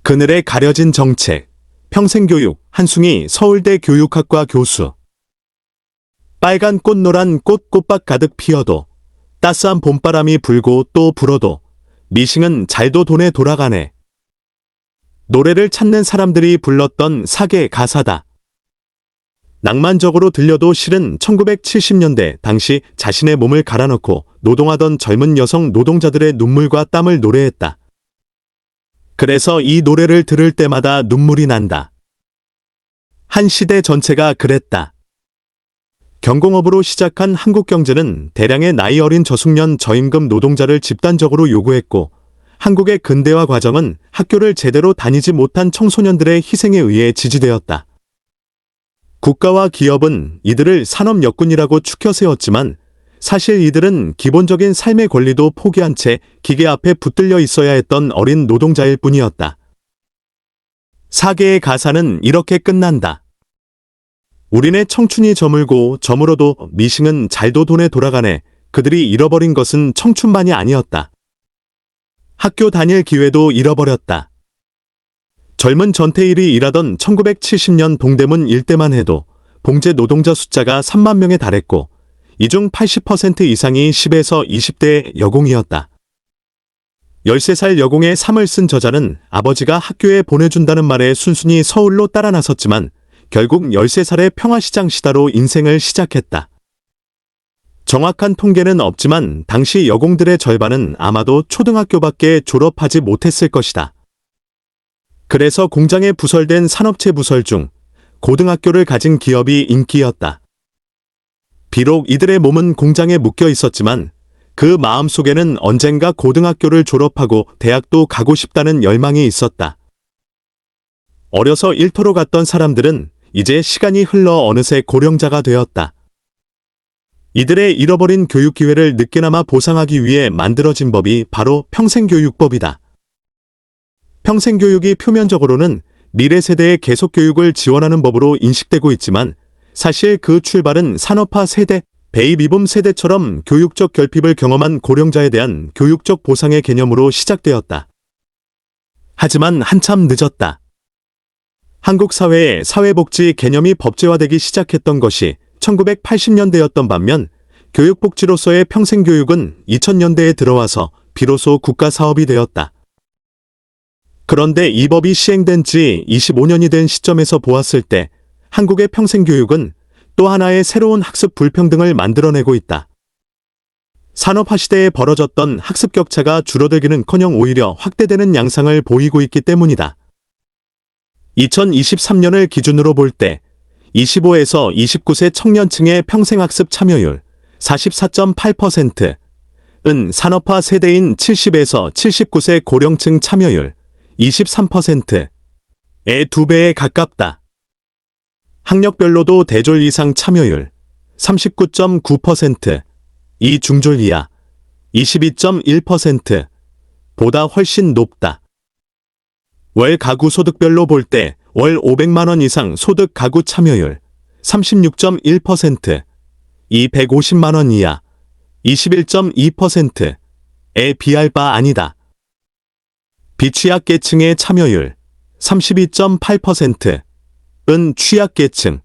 그늘에 가려진 정책, 평생교육, 한숭이 서울대 교육학과 교수. 빨간 꽃 노란 꽃 꽃밭 가득 피어도 따스한 봄바람이 불고 또 불어도 미싱은 잘도 돈에 돌아가네. 노래를 찾는 사람들이 불렀던 사계 가사다. 낭만적으로 들려도 실은 1970년대 당시 자신의 몸을 갈아넣고 노동하던 젊은 여성 노동자들의 눈물과 땀을 노래했다. 그래서 이 노래를 들을 때마다 눈물이 난다. 한 시대 전체가 그랬다. 경공업으로 시작한 한국 경제는 대량의 나이 어린 저숙련 저임금 노동자를 집단적으로 요구했고, 한국의 근대화 과정은 학교를 제대로 다니지 못한 청소년들의 희생에 의해 지지되었다. 국가와 기업은 이들을 산업역군이라고 추켜 세웠지만 사실 이들은 기본적인 삶의 권리도 포기한 채 기계 앞에 붙들려 있어야 했던 어린 노동자일 뿐이었다. 사계의 가사는 이렇게 끝난다. 우리네 청춘이 저물고 저물어도 미싱은 잘도 돈에 돌아가네. 그들이 잃어버린 것은 청춘만이 아니었다. 학교 다닐 기회도 잃어버렸다. 젊은 전태일이 일하던 1970년 동대문 일대만 해도 봉제 노동자 숫자가 3만 명에 달했고, 이 중 80% 이상이 10에서 20대의 여공이었다. 13살 여공의 삶을 쓴 저자는 아버지가 학교에 보내준다는 말에 순순히 서울로 따라 나섰지만 결국 13살의 평화시장 시다로 인생을 시작했다. 정확한 통계는 없지만 당시 여공들의 절반은 아마도 초등학교밖에 졸업하지 못했을 것이다. 그래서 공장에 부설된 산업체 부설 중 고등학교를 가진 기업이 인기였다. 비록 이들의 몸은 공장에 묶여 있었지만 그 마음속에는 언젠가 고등학교를 졸업하고 대학도 가고 싶다는 열망이 있었다. 어려서 일터로 갔던 사람들은 이제 시간이 흘러 어느새 고령자가 되었다. 이들의 잃어버린 교육 기회를 늦게나마 보상하기 위해 만들어진 법이 바로 평생교육법이다. 평생교육이 표면적으로는 미래 세대의 계속교육을 지원하는 법으로 인식되고 있지만 사실 그 출발은 산업화 세대, 베이비붐 세대처럼 교육적 결핍을 경험한 고령자에 대한 교육적 보상의 개념으로 시작되었다. 하지만 한참 늦었다. 한국 사회의 사회복지 개념이 법제화되기 시작했던 것이 1980년대였던 반면 교육복지로서의 평생교육은 2000년대에 들어와서 비로소 국가사업이 되었다. 그런데 이 법이 시행된 지 25년이 된 시점에서 보았을 때 한국의 평생교육은 또 하나의 새로운 학습 불평등을 만들어내고 있다. 산업화 시대에 벌어졌던 학습 격차가 줄어들기는커녕 오히려 확대되는 양상을 보이고 있기 때문이다. 2023년을 기준으로 볼 때 25에서 29세 청년층의 평생학습 참여율 44.8%은 산업화 세대인 70에서 79세 고령층 참여율 23%의 2배에 가깝다. 학력별로도 대졸 이상 참여율 39.9%, 이 중졸 이하 22.1%보다 훨씬 높다. 월 가구 소득별로 볼 때 월 500만 원 이상 소득 가구 참여율 36.1%, 이 150만 원 이하 21.2%에 비할 바 아니다. 비취약계층의 참여율 32.8%은 취약계층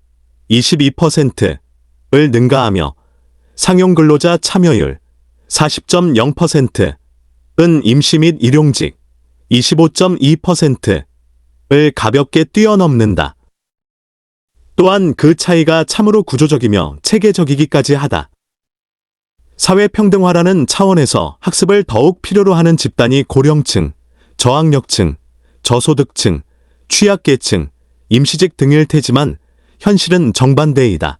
22%를 능가하며 상용근로자 참여율 40.0%은 임시 및 일용직 25.2%를 가볍게 뛰어넘는다. 또한 그 차이가 참으로 구조적이며 체계적이기까지 하다. 사회평등화라는 차원에서 학습을 더욱 필요로 하는 집단이 고령층, 저학력층, 저소득층, 취약계층, 임시직 등일 테지만 현실은 정반대이다.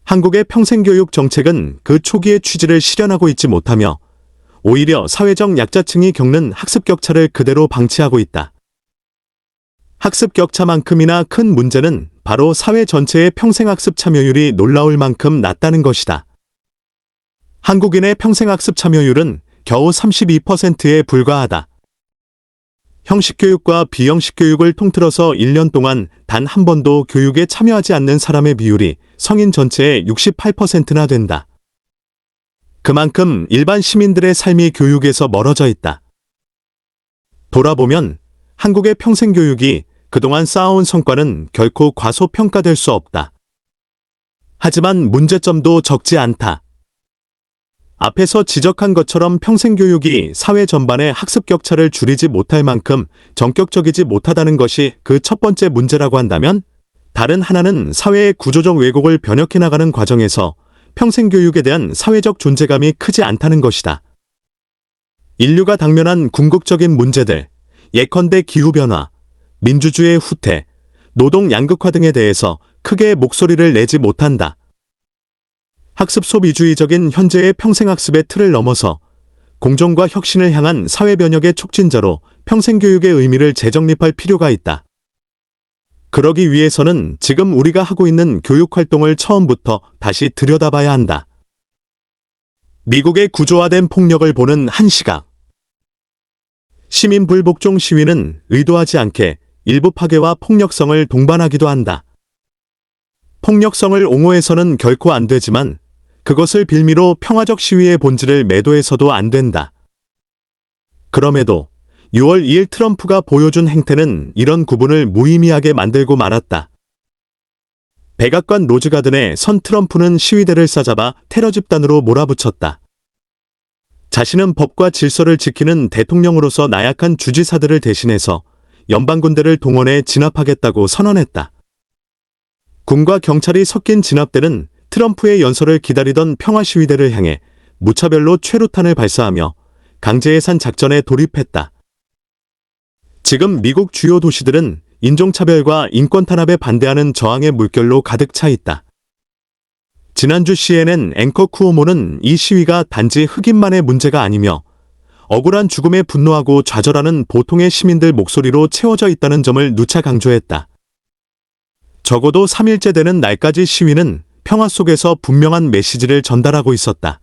한국의 평생교육 정책은 그 초기의 취지를 실현하고 있지 못하며 오히려 사회적 약자층이 겪는 학습 격차를 그대로 방치하고 있다. 학습 격차만큼이나 큰 문제는 바로 사회 전체의 평생학습 참여율이 놀라울 만큼 낮다는 것이다. 한국인의 평생학습 참여율은 겨우 32%에 불과하다. 형식교육과 비형식교육을 통틀어서 1년 동안 단 한 번도 교육에 참여하지 않는 사람의 비율이 성인 전체의 68%나 된다. 그만큼 일반 시민들의 삶이 교육에서 멀어져 있다. 돌아보면 한국의 평생교육이 그동안 쌓아온 성과는 결코 과소평가될 수 없다. 하지만 문제점도 적지 않다. 앞에서 지적한 것처럼 평생교육이 사회 전반의 학습 격차를 줄이지 못할 만큼 전격적이지 못하다는 것이 그 첫 번째 문제라고 한다면, 다른 하나는 사회의 구조적 왜곡을 변혁해 나가는 과정에서 평생교육에 대한 사회적 존재감이 크지 않다는 것이다. 인류가 당면한 궁극적인 문제들, 예컨대 기후변화, 민주주의의 후퇴, 노동 양극화 등에 대해서 크게 목소리를 내지 못한다. 학습 소비주의적인 현재의 평생학습의 틀을 넘어서 공정과 혁신을 향한 사회 변혁의 촉진자로 평생교육의 의미를 재정립할 필요가 있다. 그러기 위해서는 지금 우리가 하고 있는 교육활동을 처음부터 다시 들여다봐야 한다. 미국의 구조화된 폭력을 보는 한 시각. 시민 불복종 시위는 의도하지 않게 일부 파괴와 폭력성을 동반하기도 한다. 폭력성을 옹호해서는 결코 안 되지만 그것을 빌미로 평화적 시위의 본질을 매도해서도 안 된다. 그럼에도 6월 2일 트럼프가 보여준 행태는 이런 구분을 무의미하게 만들고 말았다. 백악관 로즈가든에 선 트럼프는 시위대를 싸잡아 테러 집단으로 몰아붙였다. 자신은 법과 질서를 지키는 대통령으로서 나약한 주지사들을 대신해서 연방군대를 동원해 진압하겠다고 선언했다. 군과 경찰이 섞인 진압대는 트럼프의 연설을 기다리던 평화 시위대를 향해 무차별로 최루탄을 발사하며 강제해산 작전에 돌입했다. 지금 미국 주요 도시들은 인종차별과 인권 탄압에 반대하는 저항의 물결로 가득 차 있다. 지난주 CNN 앵커 쿠오모는 이 시위가 단지 흑인만의 문제가 아니며 억울한 죽음에 분노하고 좌절하는 보통의 시민들 목소리로 채워져 있다는 점을 누차 강조했다. 적어도 3일째 되는 날까지 시위는 평화 속에서 분명한 메시지를 전달하고 있었다.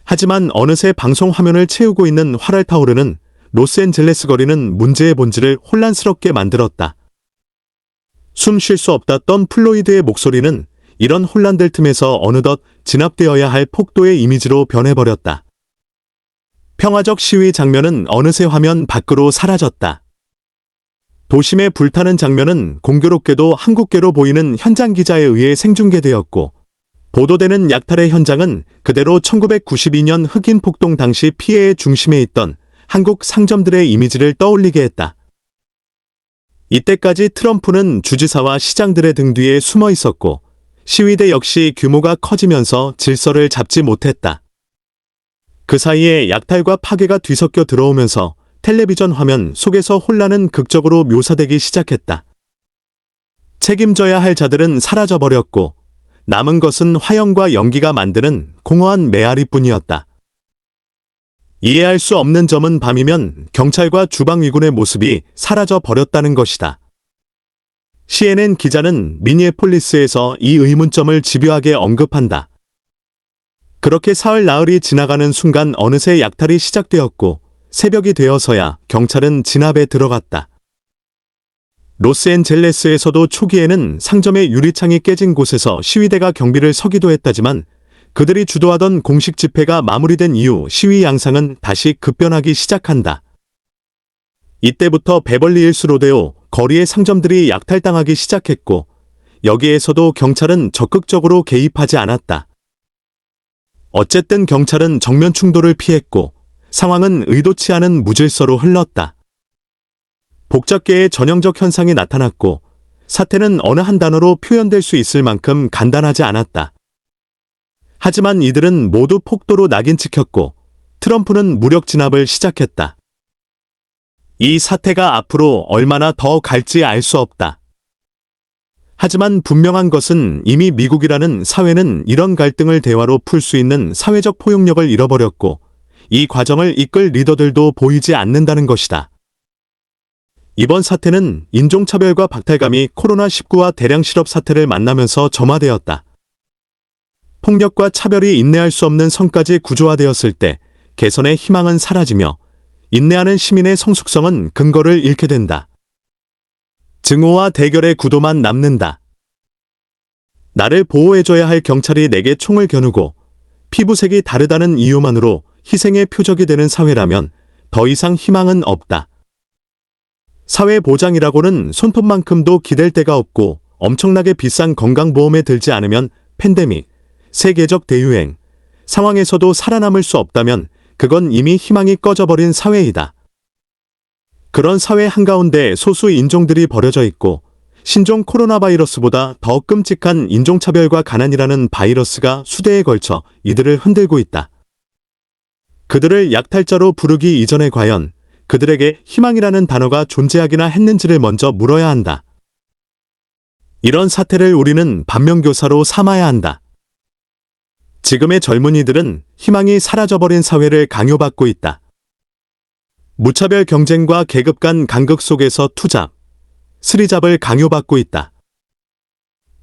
하지만 어느새 방송 화면을 채우고 있는 활활 타오르는 로스앤젤레스 거리는 문제의 본질을 혼란스럽게 만들었다. 숨 쉴 수 없다던 플로이드의 목소리는 이런 혼란들 틈에서 어느덧 진압되어야 할 폭도의 이미지로 변해버렸다. 평화적 시위 장면은 어느새 화면 밖으로 사라졌다. 도심에 불타는 장면은 공교롭게도 한국계로 보이는 현장 기자에 의해 생중계되었고, 보도되는 약탈의 현장은 그대로 1992년 흑인 폭동 당시 피해의 중심에 있던 한국 상점들의 이미지를 떠올리게 했다. 이때까지 트럼프는 주지사와 시장들의 등 뒤에 숨어 있었고, 시위대 역시 규모가 커지면서 질서를 잡지 못했다. 그 사이에 약탈과 파괴가 뒤섞여 들어오면서 텔레비전 화면 속에서 혼란은 극적으로 묘사되기 시작했다. 책임져야 할 자들은 사라져버렸고 남은 것은 화형과 연기가 만드는 공허한 메아리뿐이었다. 이해할 수 없는 점은 밤이면 경찰과 주방위군의 모습이 사라져버렸다는 것이다. CNN 기자는 미니애폴리스에서 이 의문점을 집요하게 언급한다. 그렇게 사흘 나흘이 지나가는 순간 어느새 약탈이 시작되었고 새벽이 되어서야 경찰은 진압에 들어갔다. 로스앤젤레스에서도 초기에는 상점의 유리창이 깨진 곳에서 시위대가 경비를 서기도 했다지만 그들이 주도하던 공식 집회가 마무리된 이후 시위 양상은 다시 급변하기 시작한다. 이때부터 베벌리힐스 로데오 거리의 상점들이 약탈당하기 시작했고 여기에서도 경찰은 적극적으로 개입하지 않았다. 어쨌든 경찰은 정면 충돌을 피했고 상황은 의도치 않은 무질서로 흘렀다. 복잡계의 전형적 현상이 나타났고 사태는 어느 한 단어로 표현될 수 있을 만큼 간단하지 않았다. 하지만 이들은 모두 폭도로 낙인 찍혔고 트럼프는 무력 진압을 시작했다. 이 사태가 앞으로 얼마나 더 갈지 알 수 없다. 하지만 분명한 것은 이미 미국이라는 사회는 이런 갈등을 대화로 풀 수 있는 사회적 포용력을 잃어버렸고 이 과정을 이끌 리더들도 보이지 않는다는 것이다. 이번 사태는 인종차별과 박탈감이 코로나19와 대량 실업 사태를 만나면서 점화되었다. 폭력과 차별이 인내할 수 없는 선까지 구조화되었을 때 개선의 희망은 사라지며 인내하는 시민의 성숙성은 근거를 잃게 된다. 증오와 대결의 구도만 남는다. 나를 보호해줘야 할 경찰이 내게 총을 겨누고 피부색이 다르다는 이유만으로 희생의 표적이 되는 사회라면 더 이상 희망은 없다. 사회보장이라고는 손톱만큼도 기댈 데가 없고 엄청나게 비싼 건강보험에 들지 않으면 팬데믹, 세계적 대유행, 상황에서도 살아남을 수 없다면 그건 이미 희망이 꺼져버린 사회이다. 그런 사회 한가운데 소수 인종들이 버려져 있고 신종 코로나 바이러스보다 더 끔찍한 인종차별과 가난이라는 바이러스가 수대에 걸쳐 이들을 흔들고 있다. 그들을 약탈자로 부르기 이전에 과연 그들에게 희망이라는 단어가 존재하기나 했는지를 먼저 물어야 한다. 이런 사태를 우리는 반면교사로 삼아야 한다. 지금의 젊은이들은 희망이 사라져버린 사회를 강요받고 있다. 무차별 경쟁과 계급 간 간극 속에서 투잡, 스리잡을 강요받고 있다.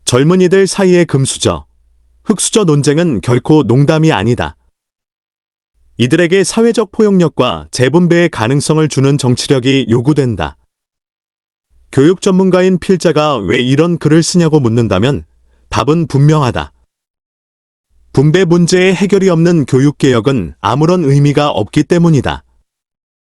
젊은이들 사이의 금수저, 흑수저 논쟁은 결코 농담이 아니다. 이들에게 사회적 포용력과 재분배의 가능성을 주는 정치력이 요구된다. 교육 전문가인 필자가 왜 이런 글을 쓰냐고 묻는다면 답은 분명하다. 분배 문제의 해결이 없는 교육개혁은 아무런 의미가 없기 때문이다.